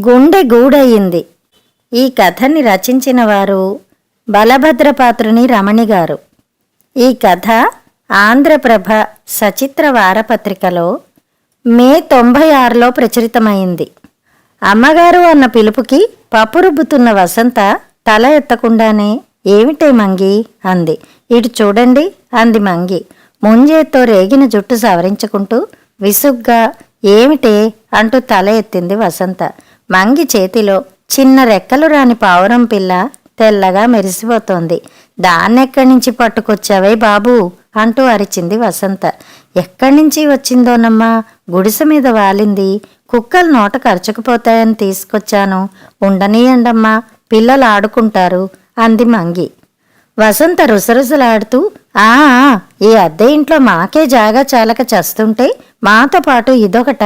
గుండె గూడయింది. ఈ కథని రచించిన వారు బలభద్రపాత్రుని రమణి గారు. ఈ కథ ఆంధ్రప్రభ సచిత్ర వారపత్రికలో మే 96లో ప్రచురితమైంది. అమ్మగారు అన్న పిలుపుకి పప్పు రుబ్బుతున్న వసంత తల ఎత్తకుండానే ఏమిటే మంగి అంది. ఇటు చూడండి అంది మంగి ముంజేత్తో రేగిన జుట్టు సవరించుకుంటూ విసుగ్గా. ఏమిటే అంటూ తల ఎత్తింది వసంత. మంగి చేతిలో చిన్న రెక్కలు రాని పావురం పిల్ల తెల్లగా మెరిసిపోతోంది. దాన్నెక్కడి నుంచి పట్టుకొచ్చావే బాబూ అంటూ అరిచింది వసంత. ఎక్కడి నుంచి వచ్చిందోనమ్మా, గుడిసె మీద వాలింది, కుక్కలు నోట ఖర్చుకుపోతాయని తీసుకొచ్చాను, ఉండనీయండమ్మా, పిల్లలు ఆడుకుంటారు అంది మంగి. వసంత రుసరుసలాడుతూ ఆ ఈ అద్దె ఇంట్లో మాకే జాగా చాలక చస్తుంటే మాతో పాటు ఇదొకట,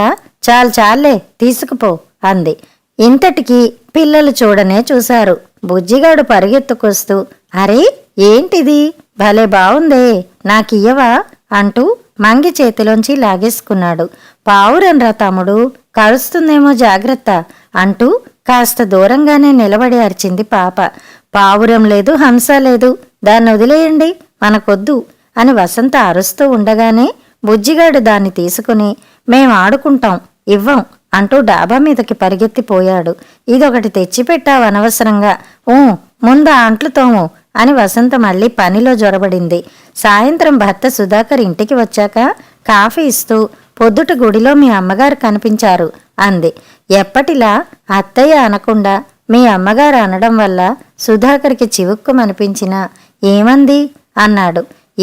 చాలే తీసుకుపో అంది. ఇంతటికి పిల్లలు చూడనే చూశారు. బుజ్జిగాడు పరిగెత్తుకొస్తూ అరే ఏంటిది, భలే బావుందే, నాకియ్యవా అంటూ మంగి చేతిలోంచి లాగేసుకున్నాడు. పావురన్రా తమ్ముడు, కరుస్తుందేమో జాగ్రత్త అంటూ కాస్త దూరంగానే నిలబడి అరిచింది పాప. పావురం లేదు, హంస లేదు, దాన్ని వదిలేయండి, మనకొద్దు అని వసంత అరుస్తూ ఉండగానే బుజ్జిగాడు దాన్ని తీసుకుని మేం ఆడుకుంటాం, ఇవ్వం అంటూ డాబా మీదకి పరిగెత్తిపోయాడు. ఇదొకటి తెచ్చిపెట్టావు అనవసరంగా, ముందు అంట్లు తోము అని వసంత మళ్ళీ పనిలో జొరబడింది. సాయంత్రం భర్త సుధాకర్ ఇంటికి వచ్చాక కాఫీ ఇస్తూ పొద్దుట గుడిలో మీ అమ్మగారు కనిపించారు అంది. ఎప్పటిలా అత్తయ్య అనకుండా మీ అమ్మగారు అనడం వల్ల సుధాకర్కి చివుక్కుమనిపించినా ఏమంది అన్నాడు.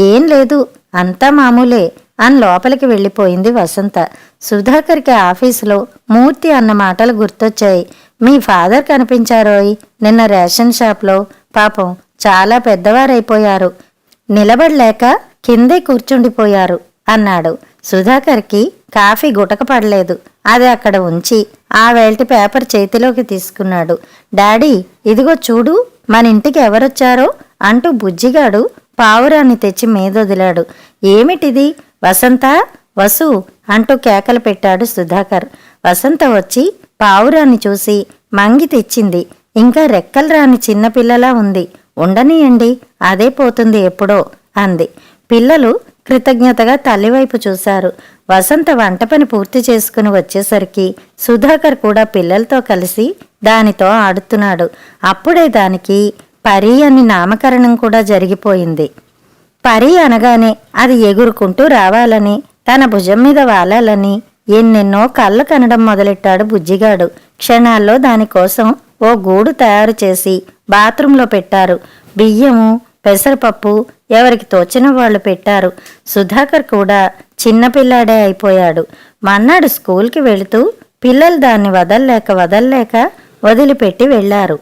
ఏం లేదు, అంతా మామూలే అని లోపలికి వెళ్ళిపోయింది వసంత. సుధాకర్కి ఆఫీసులో మూర్తి అన్న మాటలు గుర్తొచ్చాయి. మీ ఫాదర్ కనిపించారోయ్ నిన్న రేషన్ షాప్లో, పాపం చాలా పెద్దవారైపోయారు, నిలబడలేక కిందే కూర్చుండిపోయారు అన్నాడు. సుధాకర్కి కాఫీ గుటక పడలేదు. అది అక్కడ ఉంచి ఆ వేల్టి పేపర్ చేతిలోకి తీసుకున్నాడు. డాడీ ఇదిగో చూడు, మన ఇంటికి ఎవరొచ్చారో అంటూ బుజ్జిగాడు పావురాన్ని తెచ్చి మీదొదిలాడు. ఏమిటిది వసంత, వసు అంటూ కేకలు పెట్టాడు సుధాకర్. వసంత వచ్చి పావురాన్ని చూసి మంగి తెచ్చింది. ఇంకా రెక్కలు రాని చిన్నపిల్లలా ఉంది, ఉండనీయండి, అదే పోతుంది ఎప్పుడో అంది. పిల్లలు కృతజ్ఞతగా తల్లివైపు చూశారు. వసంత వంట పని పూర్తి చేసుకుని వచ్చేసరికి సుధాకర్ కూడా పిల్లలతో కలిసి దానితో ఆడుతున్నాడు. అప్పుడే దానికి పరి అని నామకరణం కూడా జరిగిపోయింది. పరి అనగానే అది ఎగురుకుంటూ రావాలని, తన భుజం మీద వాలాలని ఎన్నెన్నో కళ్ళు కనడం మొదలెట్టాడు బుజ్జిగాడు. క్షణాల్లో దానికోసం ఓ గూడు తయారు చేసి బాత్రూంలో పెట్టారు. బియ్యము, పెసరపప్పు ఎవరికి తోచిన వాళ్ళు పెట్టారు. సుధాకర్ కూడా చిన్నపిల్లాడే అయిపోయాడు. మన్నాడు స్కూల్కి వెళుతూ పిల్లలు దాన్ని వదల్లేక వదిలిపెట్టి వెళ్లారు.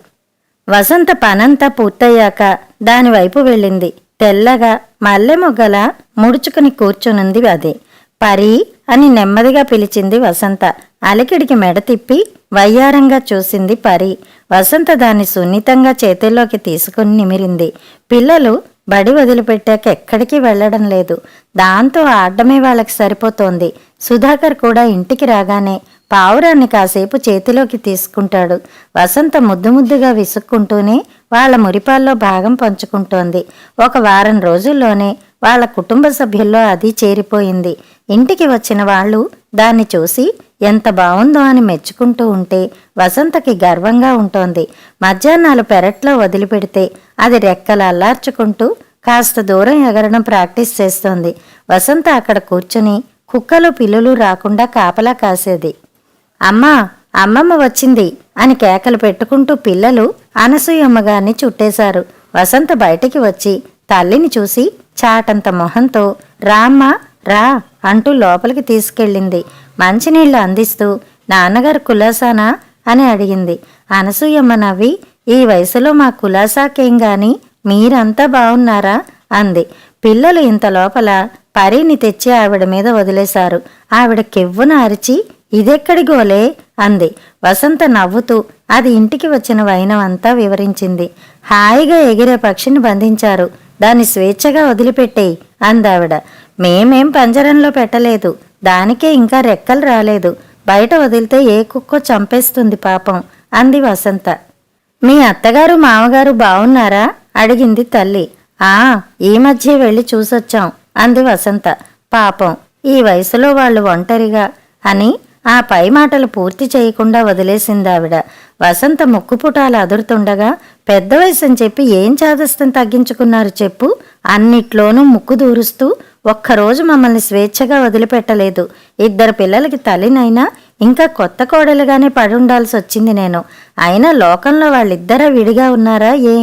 వసంత పనంతా పూర్తయ్యాక దానివైపు వెళ్ళింది. తెల్లగా మల్లె మొగ్గలా ముడుచుకుని కూర్చునుంది అది. పరి అని నెమ్మదిగా పిలిచింది వసంత. అలికిడికి మెడ తిప్పి వయ్యారంగా చూసింది పరి. వసంత దాన్ని సున్నితంగా చేతుల్లోకి తీసుకుని నిమిరింది. పిల్లలు బడి వదిలిపెట్టాక ఎక్కడికి వెళ్లడం లేదు. దాంతో ఆడడమే వాళ్ళకి సరిపోతోంది. సుధాకర్ కూడా ఇంటికి రాగానే పావురాన్ని కాసేపు చేతిలోకి తీసుకుంటాడు. వసంత ముద్దుగా విసుక్కుంటూనే వాళ్ల మురిపాల్లో భాగం పంచుకుంటోంది. ఒక వారం రోజుల్లోనే వాళ్ళ కుటుంబ సభ్యుల్లో అది చేరిపోయింది. ఇంటికి వచ్చిన వాళ్ళు దాన్ని చూసి ఎంత బావుందో అని మెచ్చుకుంటూ ఉంటే వసంతకి గర్వంగా ఉంటోంది. మధ్యాహ్నాలు పెరట్లో వదిలిపెడితే అది రెక్కలు అల్లార్చుకుంటూ కాస్త దూరం ఎగరడం ప్రాక్టీస్ చేస్తోంది. వసంత అక్కడ కూర్చుని కుక్కలు పిల్లులు రాకుండా కాపలా కాసేది. అమ్మా, అమ్మమ్మ వచ్చింది అని కేకలు పెట్టుకుంటూ పిల్లలు అనసూయమ్మగారిని చుట్టేశారు. వసంత బయటికి వచ్చి తల్లిని చూసి చాటంత మొహంతో రామ్మా రా అంటూ లోపలికి తీసుకెళ్ళింది. మంచినీళ్లు అందిస్తూ నాన్నగారు కులాసానా అని అడిగింది. అనసూయమ్మ నవ్వి ఈ వయసులో మా కులాసాకేం గాని మీరంతా బావున్నారా అంది. పిల్లలు ఇంత లోపల పరిని తెచ్చి ఆవిడ మీద వదిలేశారు. ఆవిడ కెవ్వున అరిచి ఇదెక్కడి గోలే అంది. వసంత నవ్వుతూ అది ఇంటికి వచ్చిన వైనమంతా వివరించింది. హాయిగా ఎగిరే పక్షిని బంధించారు, దాన్ని స్వేచ్ఛగా వదిలిపెట్టేయి అందావిడ. మేమేం పంజరంలో పెట్టలేదు, దానికే ఇంకా రెక్కలు రాలేదు, బయట వదిలితే ఏ కుక్కో చంపేస్తుంది పాపం అంది వసంత. మీ అత్తగారు మామగారు బావున్నారా అడిగింది తల్లి. ఆ, ఈ మధ్య వెళ్ళి చూసొచ్చాం అంది వసంత. పాపం ఈ వయసులో వాళ్ళు ఒంటరిగా అని ఆ పై మాటలు పూర్తి చేయకుండా వదిలేసిందావిడ. వసంత ముక్కుపుటాలు అదురుతుండగా పెద్ద వయసని చెప్పి ఏం చాదస్తం తగ్గించుకున్నారు చెప్పు, అన్నిట్లోనూ ముక్కు దూరుస్తూ ఒక్కరోజు మమ్మల్ని స్వేచ్ఛగా వదిలిపెట్టలేదు. 2 పిల్లలకి తల్లినైనా ఇంకా కొత్త కోడలుగానే పడుండాల్సి వచ్చింది నేను. అయినా లోకంలో వాళ్ళిద్దరా విడిగా ఉన్నారా ఏ?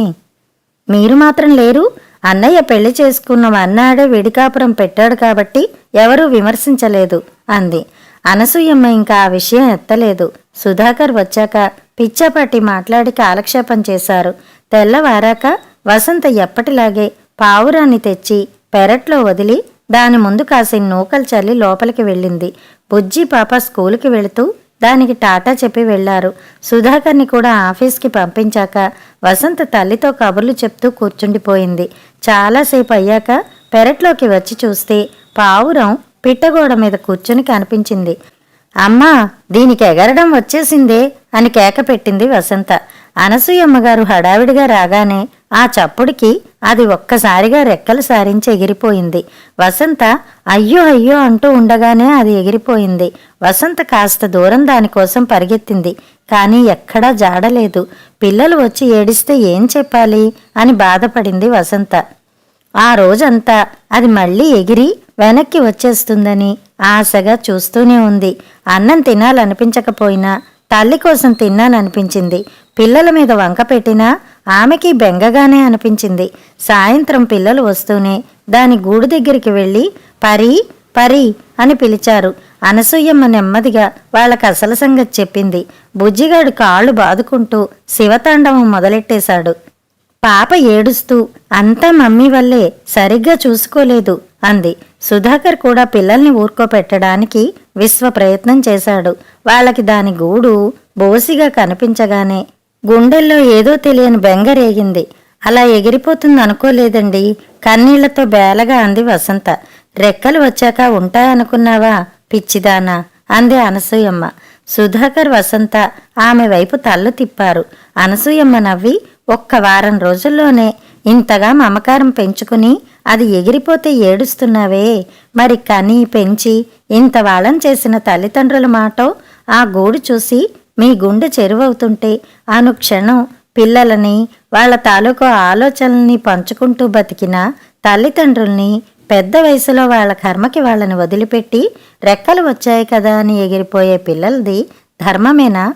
మీరు మాత్రం లేరు. అన్నయ్య పెళ్లి చేసుకున్న అన్నాడే విడికాపురం పెట్టాడు కాబట్టి ఎవరూ విమర్శించలేదు అంది. అనసూయమ్మ ఇంకా ఆ విషయం ఎత్తలేదు. సుధాకర్ వచ్చాక పిచ్చాపట్టి మాట్లాడి కాలక్షేపం చేశారు. తెల్లవారాక వసంత ఎప్పటిలాగే పావురాన్ని తెచ్చి పెరట్లో వదిలి దాని ముందు కాసిన నూకలు చల్లి లోపలికి వెళ్ళింది. బుజ్జి పాప స్కూలుకి వెళుతూ దానికి టాటా చెప్పి వెళ్లారు. సుధాకర్ని కూడా ఆఫీస్కి పంపించాక వసంత తల్లితో కబుర్లు చెప్తూ కూర్చుండిపోయింది. చాలాసేపు అయ్యాక పెరట్లోకి వచ్చి చూస్తే పావురం పిట్టగోడ మీద కూర్చుని కనిపించింది. అమ్మా, దీనికి ఎగరడం వచ్చేసిందే అని కేక పెట్టింది వసంత. అనసూయమ్మగారు హడావిడిగా రాగానే ఆ చప్పుడికి అది ఒక్కసారిగా రెక్కలు సారించి ఎగిరిపోయింది. వసంత అయ్యో అయ్యో అంటూ ఉండగానే అది ఎగిరిపోయింది. వసంత కాస్త దూరం దానికోసం పరిగెత్తింది. కానీ ఎక్కడా జాడలేదు. పిల్లలు వచ్చి ఏడిస్తే ఏం చెప్పాలి అని బాధపడింది వసంత. ఆ రోజంతా అది మళ్ళీ ఎగిరి వెనక్కి వచ్చేస్తుందని ఆశగా చూస్తూనే ఉంది. అన్నం తినాలనిపించకపోయినా తల్లి కోసం తిన్నాననిపించింది. పిల్లల మీద వంక పెట్టినా ఆమెకి బెంగగానే అనిపించింది. సాయంత్రం పిల్లలు వస్తూనే దాని గూడు దగ్గరికి వెళ్ళి పరీ పరీ అని పిలిచారు. అనసూయమ్మ నెమ్మదిగా వాళ్ళకి అసలు సంగతి చెప్పింది. బుజ్జిగాడు కాళ్ళు బాదుకుంటూ శివతాండవం మొదలెట్టేశాడు. పాప ఏడుస్తూ అంతా మమ్మీ వల్లే, సరిగ్గా చూసుకోలేదు అంది. సుధాకర్ కూడా పిల్లల్ని ఊరుకోపెట్టడానికి విశ్వ ప్రయత్నం చేశాడు. వాళ్ళకి దాని గూడు బోసిగా కనిపించగానే గుండెల్లో ఏదో తెలియని బెంగ రేగింది. అలా ఎగిరిపోతుంది అనుకోలేదండి కన్నీళ్లతో బేలగా అంది వసంత. రెక్కలు వచ్చాక ఉంటాయనుకున్నావా పిచ్చిదానా అంది అనసూయమ్మ. సుధాకర్ వసంత ఆమె వైపు తల్లు తిప్పారు. అనసూయమ్మ నవ్వి ఒక్క వారం రోజుల్లోనే ఇంతగా మమకారం పెంచుకుని అది ఎగిరిపోతే ఏడుస్తున్నావే, మరి కని పెంచి ఇంత వాళ్ళం చేసిన తల్లిదండ్రుల మాటో ఆ గూడు చూసి మీ గుండె చెరువవుతుంటే అనుక్షణం పిల్లలని వాళ్ళ తాలూకు ఆలోచనల్ని పంచుకుంటూ బతికిన తల్లిదండ్రుల్ని పెద్ద వయసులో వాళ్ళ కర్మకి వాళ్ళని వదిలిపెట్టి రెక్కలు వచ్చాయి కదా అని ఎగిరిపోయే పిల్లలది ధర్మమేనా?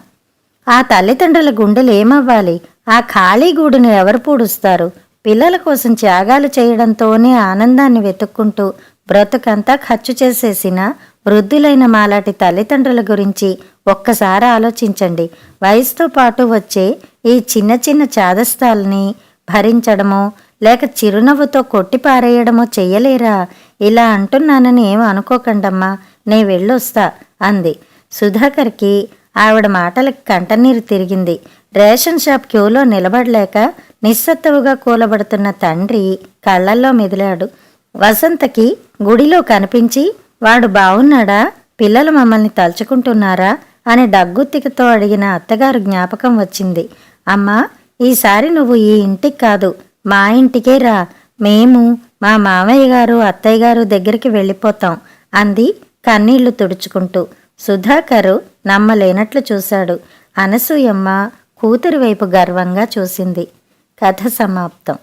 ఆ తల్లిదండ్రుల గుండెలు ఏమవ్వాలి? ఆ ఖాళీ గూడును ఎవరు పూడుస్తారు? పిల్లల కోసం త్యాగాలు చేయడంతోనే ఆనందాన్ని వెతుక్కుంటూ బ్రతుకంతా ఖర్చు చేసేసిన వృద్ధులైన మాలాటి తల్లిదండ్రుల గురించి ఒక్కసారి ఆలోచించండి. వయసుతో పాటు వచ్చే ఈ చిన్న చిన్న చాదస్తాల్ని భరించడమో లేక చిరునవ్వుతో కొట్టిపారేయడమో చెయ్యలేరా? ఇలా అంటున్నానని ఏం అనుకోకండమ్మా, నే వెళ్ళొస్తా అంది. సుధాకర్కి ఆవిడ మాటలకి కంటనీరు తిరిగింది. రేషన్ షాప్ క్యూలో నిలబడలేక నిస్సత్తువుగా కూలబడుతున్న తండ్రి కళ్లల్లో మెదిలాడు. వసంతకి గుడిలో కనిపించి వాడు బావున్నాడా, పిల్లలు మమ్మల్ని తలుచుకుంటున్నారా అని డగ్గుత్తికతో అడిగిన అత్తగారు జ్ఞాపకం వచ్చింది. అమ్మా, ఈసారి నువ్వు ఈ ఇంటికి కాదు మా ఇంటికే రా, మేము మా మామయ్య గారు అత్తయ్య గారు దగ్గరికి వెళ్ళిపోతాం అంది కన్నీళ్లు తుడుచుకుంటూ. సుధాకరు నమ్మలేనట్లు చూశాడు. అనసూయమ్మ కూతురి వైపు గర్వంగా చూసింది. కథ సమాప్తం.